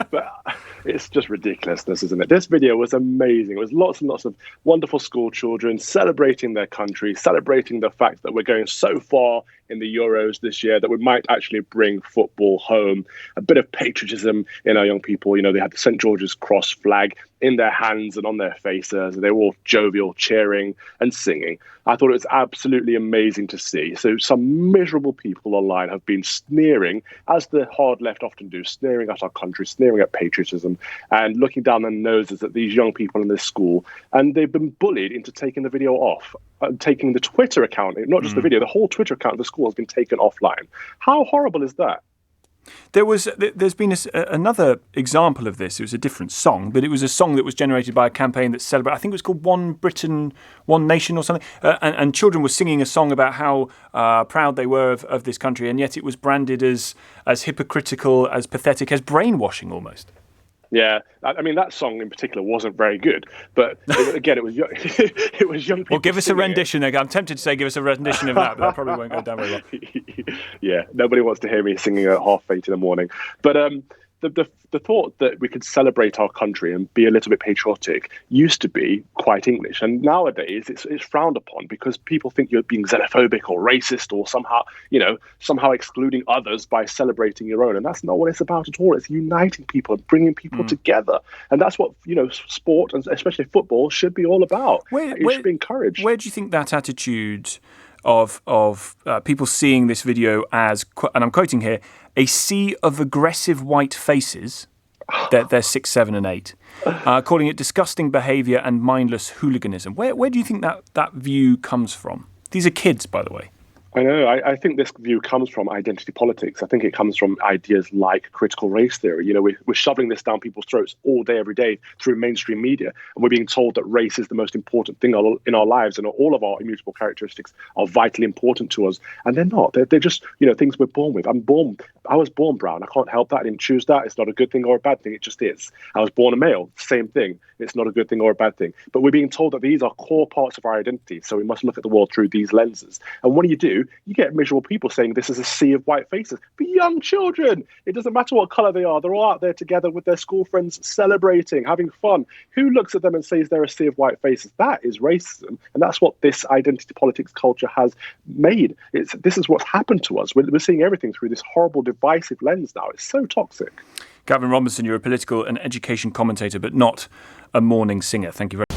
But it's just ridiculousness, isn't it? This video was amazing. It was lots and lots of wonderful school children celebrating their country, celebrating the fact that we're going so far in the Euros this year that we might actually bring football home. A bit of patriotism in our young people. You know, they had the St. George's Cross flag in their hands and on their faces. They were all jovial, cheering and singing. I thought it was absolutely amazing to see. So some miserable people online have been sneering, as the hard left often do, sneering at our country, sneering at patriotism, and looking down their noses at these young people in this school. And they've been bullied into taking the video off, taking the Twitter account, not just the video, the whole Twitter account of the school has been taken offline. How horrible is that? There's been another example of this. It was a different song, but it was a song that was generated by a campaign that celebrated, I think it was called One Britain, One Nation or something. And children were singing a song about how proud they were of this country, and yet it was branded as hypocritical, as pathetic, as brainwashing almost. Yeah, I mean, that song in particular wasn't very good. But again, it was it was young people. Well, give us a rendition. I'm tempted to say give us a rendition of that, but that probably won't go down very well. Yeah, nobody wants to hear me singing at 8:30 in the morning. But the thought that we could celebrate our country and be a little bit patriotic used to be quite English. And nowadays it's frowned upon because people think you're being xenophobic or racist or somehow excluding others by celebrating your own. And that's not what it's about at all. It's uniting people and bringing people together. And that's what, sport, and especially football, should be all about. It should be encouraged. Where do you think that attitude of people seeing this video as, and I'm quoting here, a sea of aggressive white faces, they're 6, 7 and 8, calling it disgusting behaviour and mindless hooliganism. Where do you think that view comes from? These are kids, by the way. I know. I think this view comes from identity politics. I think it comes from ideas like critical race theory. We're shoving this down people's throats all day, every day through mainstream media. And we're being told that race is the most important thing in our lives, and all of our immutable characteristics are vitally important to us. And they're not. They're just, things we're born with. I was born brown. I can't help that. I didn't choose that. It's not a good thing or a bad thing. It just is. I was born a male. Same thing. It's not a good thing or a bad thing. But we're being told that these are core parts of our identity. So we must look at the world through these lenses. And when you do, you get miserable people saying this is a sea of white faces. But young children, it doesn't matter what colour they are. They're all out there together with their school friends, celebrating, having fun. Who looks at them and says they're a sea of white faces? That is racism. And that's what this identity politics culture has made. This is what's happened to us. We're seeing everything through this horrible, divisive lens now. It's so toxic. Calvin Robinson, you're a political and education commentator, but not a morning singer. Thank you very much.